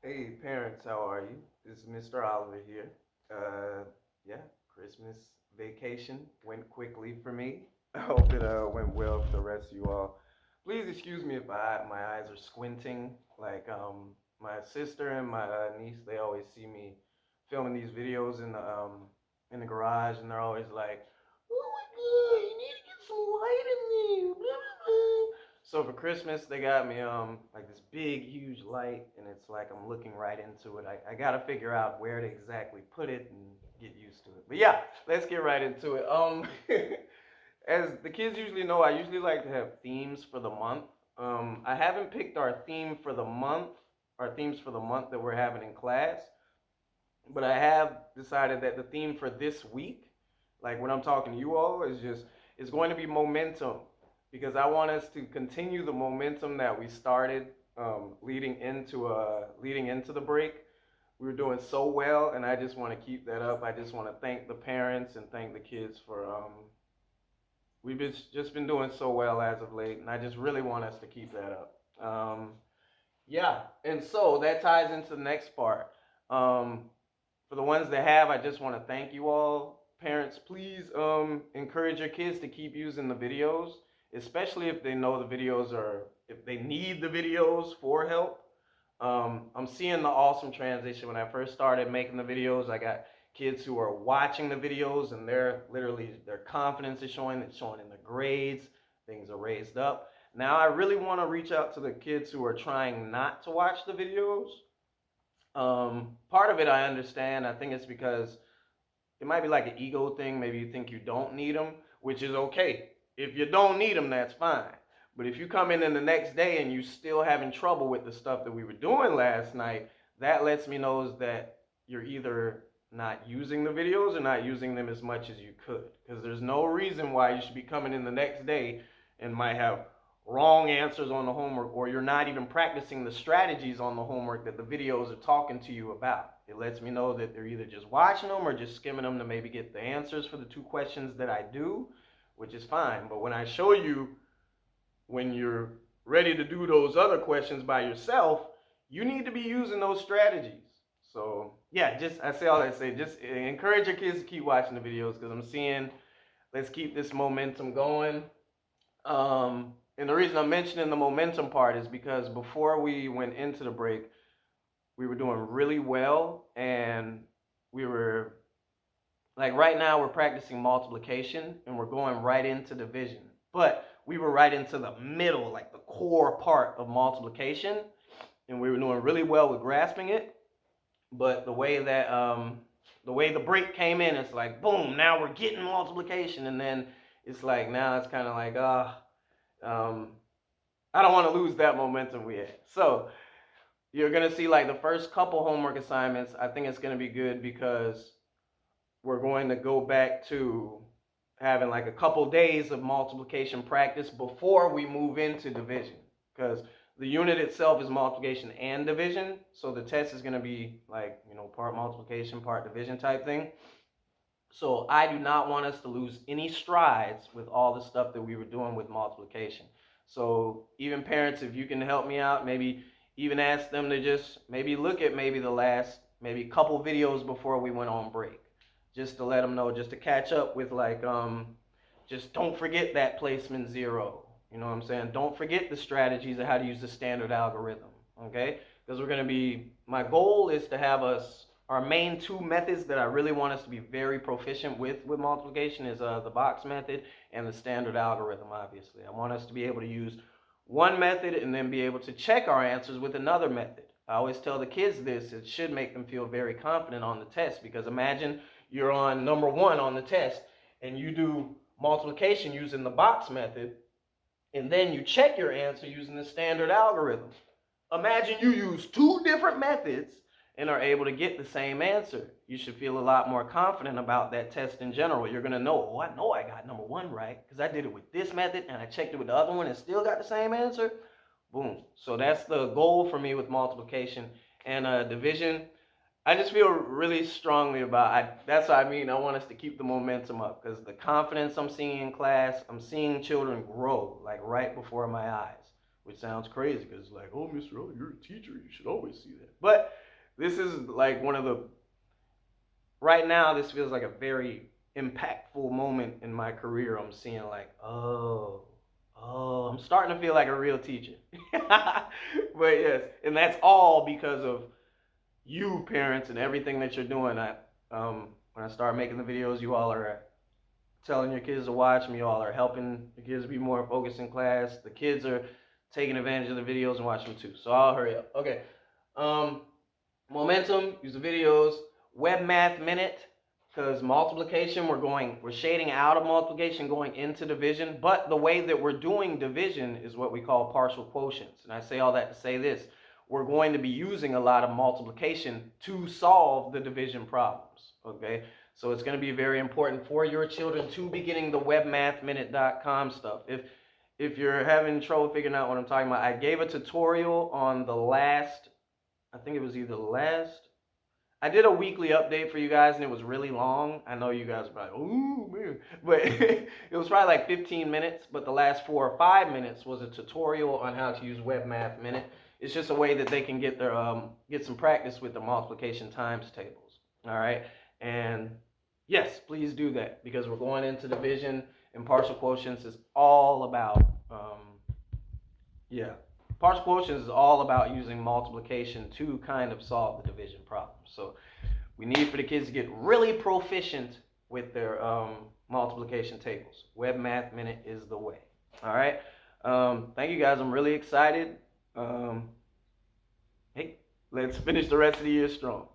Hey parents, how are you? This is Mr. Oliver here. Yeah, Christmas vacation went quickly for me. I hope it went well for the rest of you all. Please excuse me if my eyes are squinting. My sister and my niece, they always see me filming these videos in the garage, and they're always like, "Oh my God, you need to get some light in there." Blah, blah, blah. So for Christmas, they got me like this big, huge light, and it's like I'm looking right into it. I gotta figure out where to exactly put it and get used to it. But yeah, let's get right into it. As the kids usually know, I usually like to have themes for the month. I haven't picked our theme for the month, our themes for the month that we're having in class, but I have decided that the theme for this week, like when I'm talking to you all, is going to be momentum, because I want us to continue the momentum that we started leading into the break. We were doing so well, and I just want to keep that up. I just want to thank the parents and thank the kids for just been doing so well as of late, and I just really want us to keep that up. Yeah, and so that ties into the next part. Um, for the ones that have, I just want to thank you all. Parents, please encourage your kids to keep using the videos, especially if they know the videos are, if they need the videos for help. I'm seeing the awesome transition. When I first started making the videos, I got kids who are watching the videos, and they're literally, their confidence is showing. It's showing in the grades. Things are raised up. Now I really want to reach out to the kids who are trying not to watch the videos. Part of it I understand. I think it's because it might be like an ego thing. Maybe you think you don't need them, which is okay. If you don't need them, that's fine. But if you come in the next day and you still having trouble with the stuff that we were doing last night, that lets me know that you're either not using the videos or not using them as much as you could. Because there's no reason why you should be coming in the next day and might have wrong answers on the homework, or you're not even practicing the strategies on the homework that the videos are talking to you about. It lets me know that they're either just watching them or just skimming them to maybe get the answers for the two questions that I do, which is fine. But when I show you, when you're ready to do those other questions by yourself, you need to be using those strategies. So yeah, just I say all that to say, just encourage your kids to keep watching the videos, because I'm seeing, let's keep this momentum going. And the reason I'm mentioning the momentum part is because before we went into the break, we were doing really well, and we were like, right now we're practicing multiplication and we're going right into division. But we were right into the middle, like the core part of multiplication, and we were doing really well with grasping it. But the way the break came in, it's like boom, now we're getting multiplication, and then it's like now it's kind of like um, I don't want to lose that momentum we had. So you're gonna see like the first couple homework assignments. I think it's gonna be good because we're going to go back to having like a couple days of multiplication practice before we move into division, because the unit itself is multiplication and division. So the test is going to be like, part multiplication, part division type thing. So I do not want us to lose any strides with all the stuff that we were doing with multiplication. So even parents, if you can help me out, maybe even ask them to just maybe look at maybe the last maybe couple videos before we went on break, just to let them know, just to catch up with like just don't forget that placement zero. You know what I'm saying? Don't forget the strategies of how to use the standard algorithm. Okay? Because we're going to be, my goal is to have us, our main two methods that I really want us to be very proficient with multiplication is the box method and the standard algorithm, obviously. I want us to be able to use one method and then be able to check our answers with another method. I always tell the kids this, it should make them feel very confident on the test, because imagine you're on number one on the test and you do multiplication using the box method, and then you check your answer using the standard algorithm. Imagine you use two different methods and are able to get the same answer. You should feel a lot more confident about that test in general. You're going to know, oh, I know I got number one right because I did it with this method and I checked it with the other one and still got the same answer. Boom. So that's the goal for me with multiplication and division. I just feel really strongly about that's what I mean. I want us to keep the momentum up, because the confidence I'm seeing in class, I'm seeing children grow like right before my eyes, which sounds crazy because it's like, oh, Mr. O, you're a teacher, you should always see that. But this is like one of the, right now, this feels like a very impactful moment in my career. I'm seeing like, I'm starting to feel like a real teacher. But yes, and that's all because of you parents and everything that you're doing. When I start making the videos, you all are telling your kids to watch them. You all are helping the kids be more focused in class. The kids are taking advantage of the videos and watching them too. So I'll hurry up. Okay. Momentum, use the videos. Web Math Minute, because multiplication, we're shading out of multiplication going into division, but the way that we're doing division is what we call partial quotients. And I say all that to say this: we're going to be using a lot of multiplication to solve the division problems, okay? So it's going to be very important for your children to be getting the webmathminute.com stuff. If you're having trouble figuring out what I'm talking about, I gave a tutorial on the last, I think it was either last, I did a weekly update for you guys, and it was really long. I know you guys are probably, oh man, but it was probably like 15 minutes, but the last 4 or 5 minutes was a tutorial on how to use Web Math Minute. It's just a way that they can get get some practice with the multiplication times tables. All right, and yes, please do that, because we're going into division, and partial quotients is all about yeah. Partial quotients is all about using multiplication to kind of solve the division problem. So we need for the kids to get really proficient with their multiplication tables. Web Math Minute is the way. All right. Thank you guys. I'm really excited. Hey, let's finish the rest of the year strong.